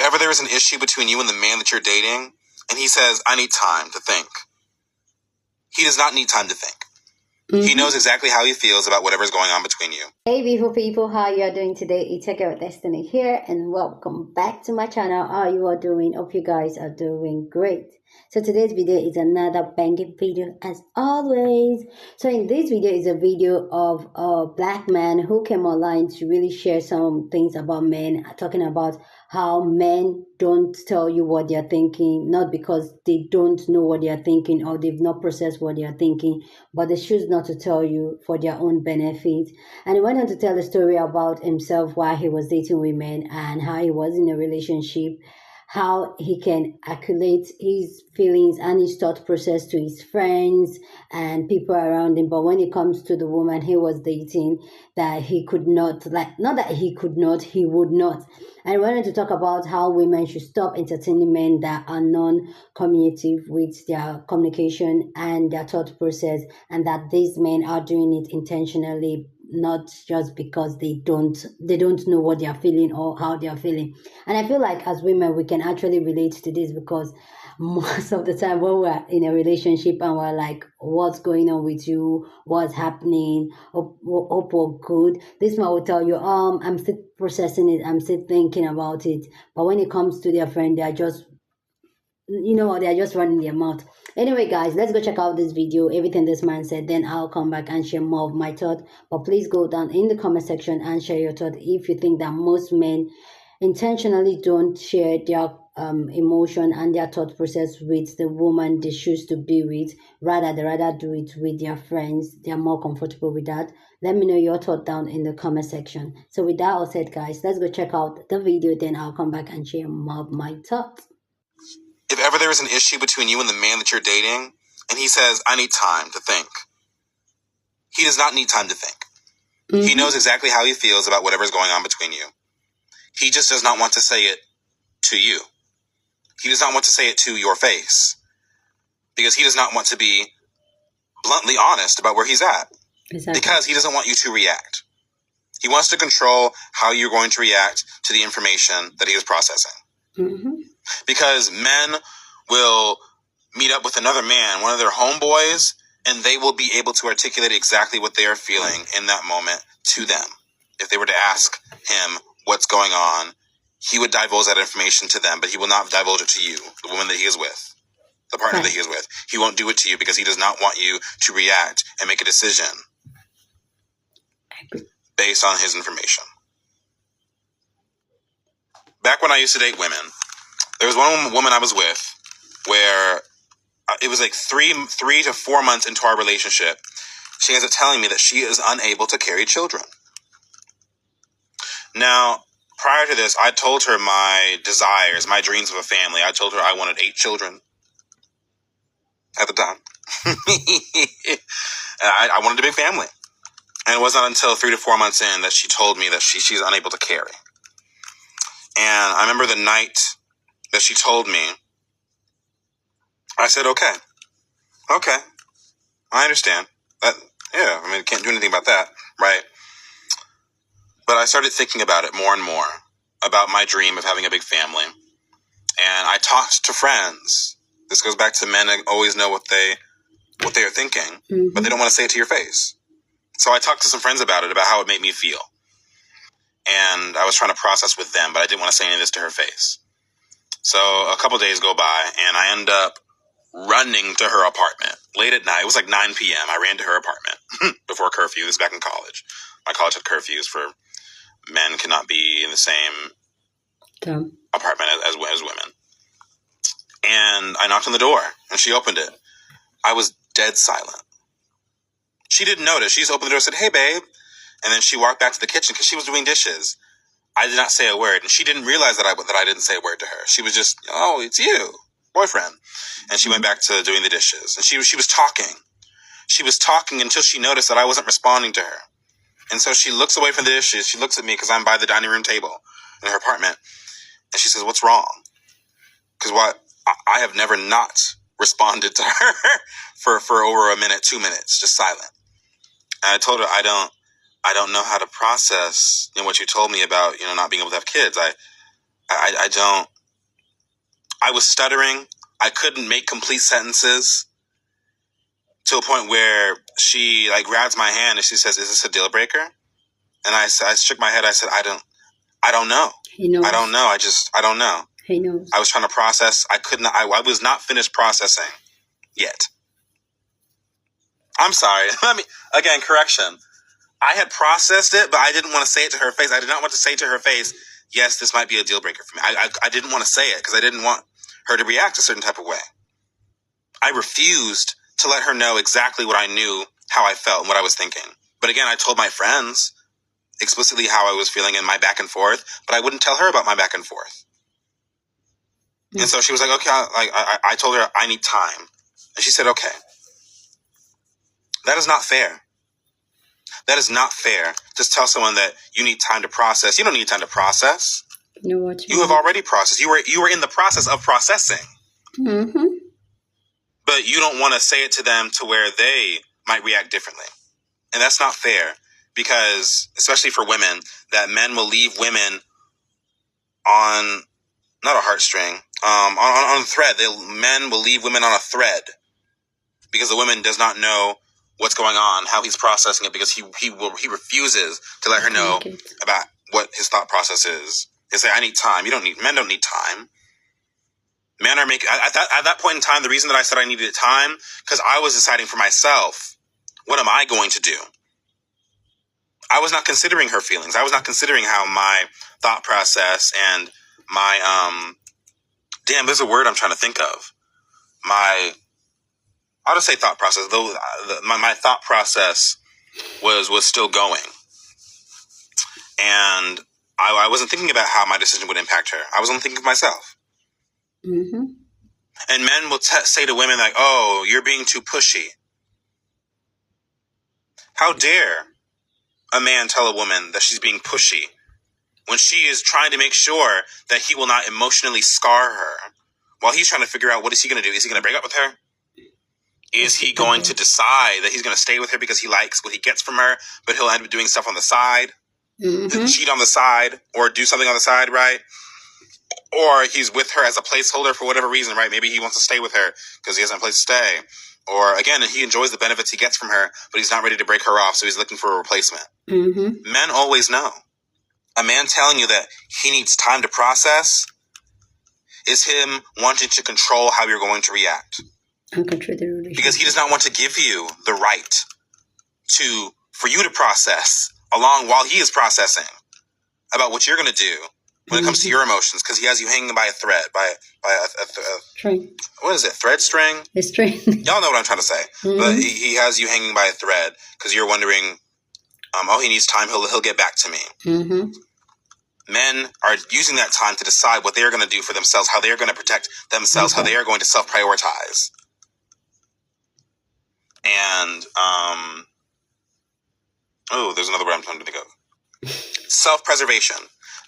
ever there is an issue between you and the man that you're dating, and he says, I need time to think, he does not need time to think. He knows exactly how he feels about whatever's going on between you. Hey beautiful people, how you are doing today? It's your girl Destiny here, and welcome back to my channel. How you are doing? Hope you guys are doing great. So today's video is another banging video as always. So in this video is a video of a black man who came online to really share some things about men, talking about how men don't tell you what they're thinking, not because they don't know what they're thinking or they've not processed what they're thinking, but they choose not to tell you for their own benefit. And he went on to tell a story about himself while he was dating women and how he was in a relationship, how he can articulate his feelings and his thought process to his friends and people around him. But when it comes to the woman he was dating, that he could not, not that he could not, he would not. And I wanted to talk about how women should stop entertaining men that are non-communicative with their communication and their thought process, and that these men are doing it intentionally, not just because they don't know what they are feeling or how they are feeling. And I feel like as women we can actually relate to this, because most of the time when we're in a relationship and we're like, what's going on with you, what's happening, hope we're good, this man will tell you, I'm still processing it, I'm still thinking about it. But when it comes to their friend, they are just, they're just running their mouth. Anyway guys, let's go check out this video, everything this man said, then I'll come back and share more of my thought. But please go down in the comment section and share your thought if you think that most men intentionally don't share their emotion and their thought process with the woman they choose to be with. They rather do it with their friends. They're more comfortable with that. Let me know your thought down in the comment section. So with that all said guys, let's go check out the video, then I'll come back and share more of my thoughts. If ever there is an issue between you and the man that you're dating, and he says, I need time to think, he does not need time to think. He knows exactly how he feels about whatever's going on between you. He just does not want to say it to you. He does not want to say it to your face, because he does not want to be bluntly honest about where he's at. Exactly. Because he doesn't want you to react. He wants to control how you're going to react to the information that he is processing. Because men will meet up with another man, one of their homeboys, and they will be able to articulate exactly what they are feeling in that moment to them. If they were to ask him what's going on, he would divulge that information to them, but he will not divulge it to you, the woman that he is with, the partner that he is with. He won't do it to you because he does not want you to react and make a decision based on his information. Back when I used to date women, there was one woman I was with where it was like three to 4 months into our relationship. She ends up telling me that she is unable to carry children. Now, prior to this, I told her my desires, my dreams of a family. I told her I wanted 8 children at the time. I wanted a big family. And it wasn't until 3 to 4 months in that she told me that she's unable to carry. And I remember the night that she told me, I said, okay, I understand. Can't do anything about that, right? But I started thinking about it more and more, about my dream of having a big family. And I talked to friends. This goes back to men that always know what they are thinking, but they don't want to say it to your face. So I talked to some friends about it, about how it made me feel. And I was trying to process with them, but I didn't want to say any of this to her face. So a couple days go by, and I end up running to her apartment late at night. It was like 9 p.m. I ran to her apartment before curfew. This was back in college. My college had curfews for men cannot be in the same apartment as women. And I knocked on the door, and she opened it. I was dead silent. She didn't notice. She just opened the door and said, hey, babe. And then she walked back to the kitchen because she was doing dishes. I did not say a word, and she didn't realize that I didn't say a word to her. She was just, oh, it's you, boyfriend. And she went back to doing the dishes. And she was talking. She was talking until she noticed that I wasn't responding to her. And so she looks away from the dishes. She looks at me because I'm by the dining room table in her apartment. And she says, what's wrong? Because I have never not responded to her for over a minute, 2 minutes, just silent. And I told her, I don't know how to process what you told me about, not being able to have kids. I I was stuttering. I couldn't make complete sentences, to a point where she like grabs my hand and she says, "Is this a deal breaker?" And I shook my head. I said, I don't know. He knows. I don't know. I don't know. He knows. I was trying to process. I was not finished processing yet. I'm sorry. Again, correction. I had processed it, but I didn't want to say it to her face. I did not want to say to her face, yes, this might be a deal breaker for me. I didn't want to say it because I didn't want her to react a certain type of way. I refused to let her know exactly what I knew, how I felt, and what I was thinking. But again, I told my friends explicitly how I was feeling in my back and forth, but I wouldn't tell her about my back and forth. And so she was like, okay, I told her I need time. And she said, okay. That is not fair. That is not fair. Just tell someone that you need time to process. You don't need time to process. You know what you have already processed. You were in the process of processing. Mm-hmm. But you don't want to say it to them to where they might react differently. And that's not fair, because especially for women, that men will leave women on not a heartstring, on a thread. Men will leave women on a thread because the woman does not know what's going on, how he's processing it, because he refuses to let her know about what his thought process is. They say, I need time. Men don't need time. Men are making, at that point in time, the reason that I said I needed time, because I was deciding for myself, what am I going to do? I was not considering her feelings. I was not considering how my thought process and my, there's a word I'm trying to think of. I'll just say thought process, though my thought process was still going. And I wasn't thinking about how my decision would impact her. I was only thinking of myself. Mm-hmm. And men will say to women like, oh, you're being too pushy. How dare a man tell a woman that she's being pushy when she is trying to make sure that he will not emotionally scar her while he's trying to figure out what is he going to do? Is he going to break up with her? Is he going to decide that he's going to stay with her because he likes what he gets from her, but he'll end up doing stuff on the side, cheat on the side, or do something on the side, right? Or he's with her as a placeholder for whatever reason, right? Maybe he wants to stay with her because he has no place to stay. Or again, he enjoys the benefits he gets from her, but he's not ready to break her off, so he's looking for a replacement. Mm-hmm. Men always know. A man telling you that he needs time to process is him wanting to control how you're going to react. And control the relationship. Because he does not want to give you the right for you to process along while he is processing about what you're going to do when it comes to your emotions, because he has you hanging by a thread, by a string. What is it? Thread string? A string. Y'all know what I'm trying to say. Mm-hmm. But he has you hanging by a thread because you're wondering, he needs time. He'll get back to me. Mm-hmm. Men are using that time to decide what they're going to do for themselves, how they're going to protect themselves, how they are going to self-prioritize. And, there's another word I'm trying to think of. Self-preservation.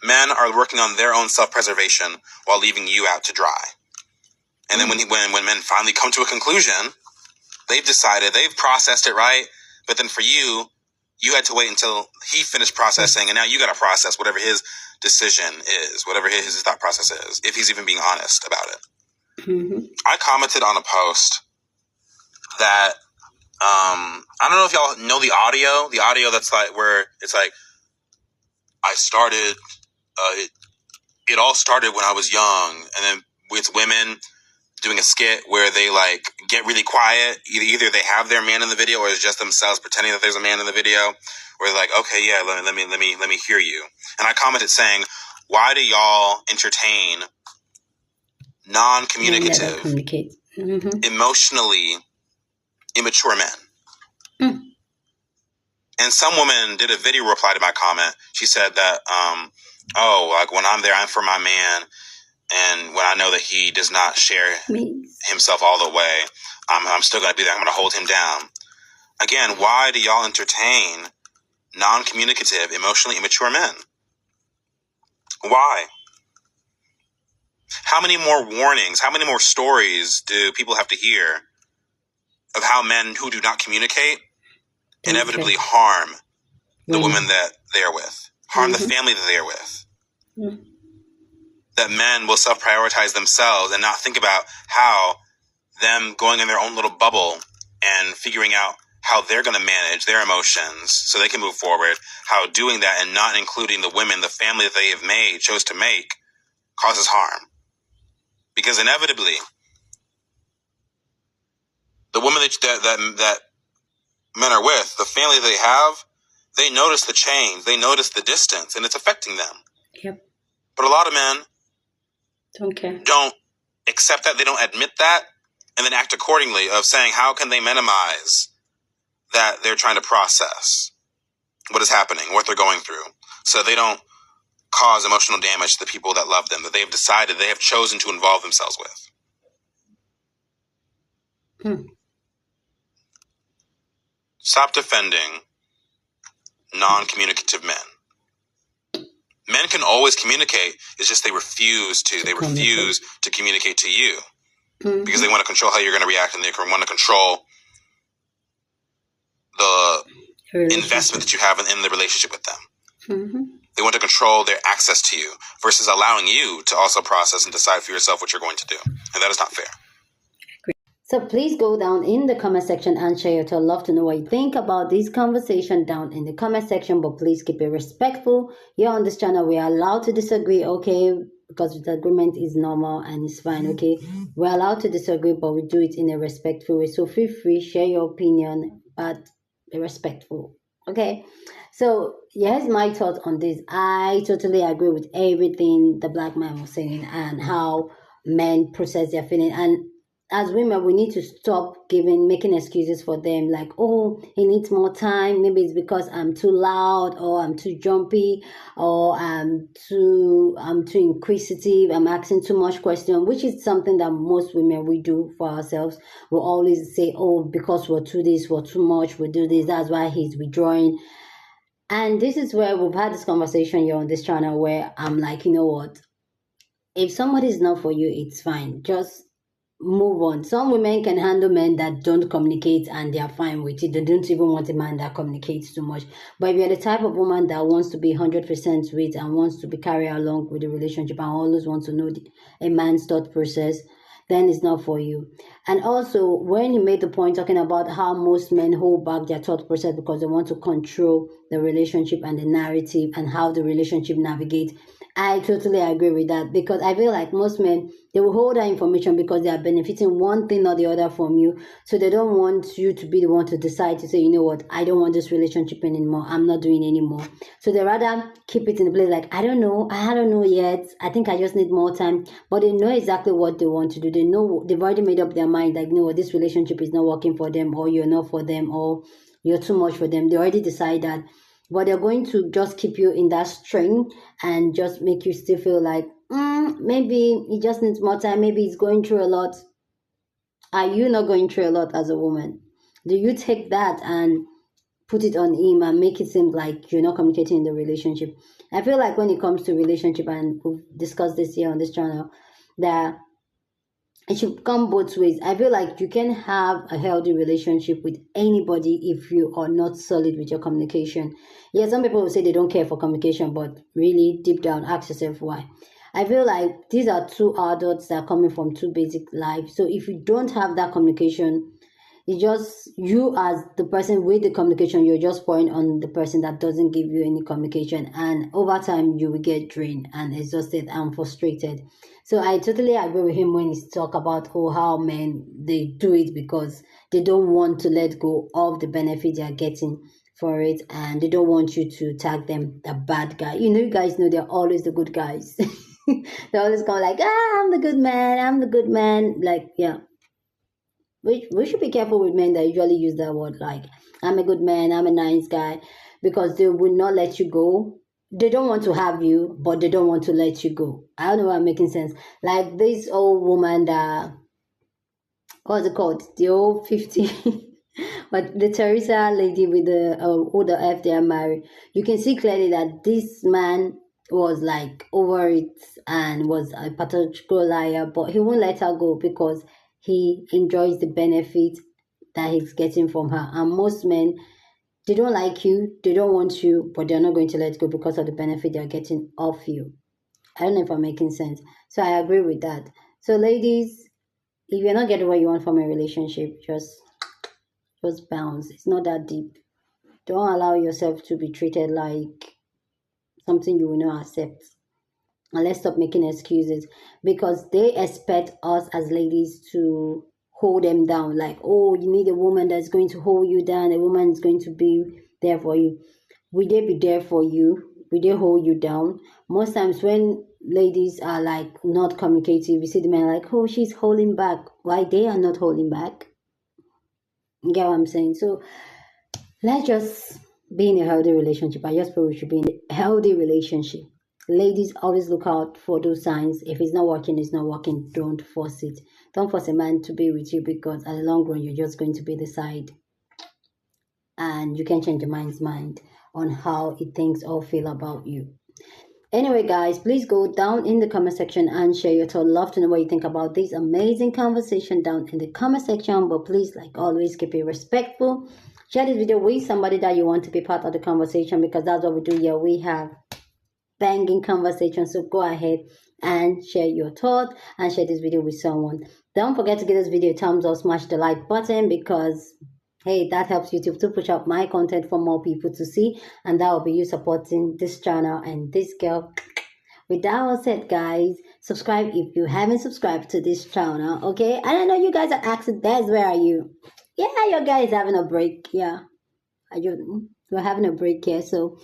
Men are working on their own self-preservation while leaving you out to dry. And then when men finally come to a conclusion, they've decided, they've processed it, right? But then for you had to wait until he finished processing, and now you got to process whatever his decision is, whatever his thought process is, if he's even being honest about it. Mm-hmm. I commented on a post that, I don't know if y'all know the audio that's like, where it's like, it all started when I was young, and then with women doing a skit where they like get really quiet. Either they have their man in the video, or it's just themselves pretending that there's a man in the video. Where they're like, okay, yeah, let me hear you. And I commented saying, why do y'all entertain non-communicative, emotionally immature men? Mm. And some woman did a video reply to my comment. She said that, like when I'm there, I'm for my man. And when I know that he does not share himself all the way, I'm still going to be there. I'm going to hold him down. Again, why do y'all entertain non-communicative, emotionally immature men? Why? How many more warnings, how many more stories do people have to hear of how men who do not communicate inevitably harm the women that they are with, harm the family that they are with? that men will self-prioritize themselves and not think about how them going in their own little bubble and figuring out how they're going to manage their emotions so they can move forward, how doing that and not including the women, the family that they have made, chose to make, causes harm. Because inevitably, the women that men are with, the family they have, they notice the change, they notice the distance, and it's affecting them. Yep. But a lot of men don't care, don't accept that, they don't admit that, and then act accordingly of saying, how can they minimize that they're trying to process what is happening, what they're going through, so they don't cause emotional damage to the people that love them, that they have decided, they have chosen to involve themselves with. Stop defending non-communicative men. Men can always communicate, it's just they refuse to. They refuse to communicate to you because they want to control how you're going to react, and they want to control the investment that you have in the relationship with them. They want to control their access to you versus allowing you to also process and decide for yourself what you're going to do. And that is not fair. So please go down in the comment section and share your thoughts. I'd love to know what you think about this conversation down in the comment section, but please keep it respectful. Here on this channel, we are allowed to disagree, okay? Because disagreement is normal and it's fine, okay? We're allowed to disagree, but we do it in a respectful way. So feel free, share your opinion, but be respectful, okay? So here's my thoughts on this. I totally agree with everything the black man was saying and how men process their feelings. And as women, we need to stop making excuses for them, like, oh, he needs more time. Maybe it's because I'm too loud, or I'm too jumpy, or I'm too inquisitive, I'm asking too much question, which is something that most women, we do for ourselves. We always say, oh, because we're too this, we're too much, we do this, that's why he's withdrawing. And this is where we've had this conversation here on this channel where I'm like, you know what? If somebody is not for you, it's fine. Just move on. Some women can handle men that don't communicate and they are fine with it. They don't even want a man that communicates too much. But if you're the type of woman that wants to be 100% with and wants to be carried along with the relationship and always wants to know a man's thought process, then it's not for you. And also, when you made the point talking about how most men hold back their thought process because they want to control the relationship and the narrative and how the relationship navigates, I totally agree with that, because I feel like most men, they will hold that information because they are benefiting one thing or the other from you. So they don't want you to be the one to decide to say, you know what, I don't want this relationship anymore. I'm not doing anymore. So they rather keep it in the place like, I don't know yet. I think I just need more time. But they know exactly what they want to do. They know, they've already made up their mind, like, you know what, this relationship is not working for them, or you're not for them, or you're too much for them. They already decide that. But they're going to just keep you in that string and just make you still feel like, maybe he just needs more time. Maybe he's going through a lot. Are you not going through a lot as a woman? Do you take that and put it on him and make it seem like you're not communicating in the relationship? I feel like when it comes to relationship, and we've discussed this here on this channel, that it should come both ways. I feel like you can have a healthy relationship with anybody if you are not solid with your communication. Yeah, some people will say they don't care for communication, but really deep down, ask yourself why. I feel like these are two adults that are coming from two basic lives. So if you don't have that communication, it's just you as the person with the communication, you're just pouring on the person that doesn't give you any communication. And over time, you will get drained and exhausted and frustrated. So I totally agree with him when he talk about how men, they do it because they don't want to let go of the benefit they are getting for it, and they don't want you to tag them the bad guy. You guys know they're always the good guys. They always go like, I'm the good man. Like, yeah. We should be careful with men that usually use that word, like, I'm a good man, I'm a nice guy, because they will not let you go. They don't want to have you, but they don't want to let you go. I don't know if I'm making sense. Like this old woman that, what's it called? The old 50, but the Teresa lady with the older F, they are married. You can see clearly that this man was like over it and was a pathological liar, but he won't let her go because he enjoys the benefit that he's getting from her. And most men, they don't like you, they don't want you, but they're not going to let go because of the benefit they're getting off you. I don't know if I'm making sense. So I agree with that. So ladies, if you're not getting what you want from a relationship, just bounce. It's not that deep. Don't allow yourself to be treated like something you will not accept. And let's stop making excuses, because they expect us as ladies to hold them down. Like, oh, you need a woman that's going to hold you down. A woman is going to be there for you. Will they be there for you? Will they hold you down? Most times when ladies are like not communicative, you see the men like, oh, she's holding back. Why they are not holding back? You get what I'm saying? So let's just be in a healthy relationship. I just feel we should be in a healthy relationship. Ladies, always look out for those signs. If it's not working, it's not working. Don't force it. Don't force a man to be with you, because at the long run, you're just going to be the side. And you can change a man's mind on how he thinks or feel about you. Anyway, guys, please go down in the comment section and share your thoughts. Love to know what you think about this amazing conversation down in the comment section. But please, like always, keep it respectful. Share this video with somebody that you want to be part of the conversation, because that's what we do here. We have banging conversation. So go ahead and share your thoughts and share this video with someone. Don't forget to give this video a thumbs up, smash the like button, because hey, that helps YouTube to push out my content for more people to see, and that will be you supporting this channel and this girl. With that all said, guys, subscribe if you haven't subscribed to this channel, okay? And I know you guys are asking, Des, where are you? Yeah, your guy is having a break. Yeah, you're having a break here, so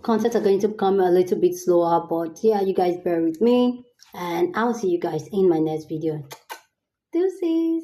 content are going to come a little bit slower, but yeah, you guys bear with me, and I'll see you guys in my next video. Deuces.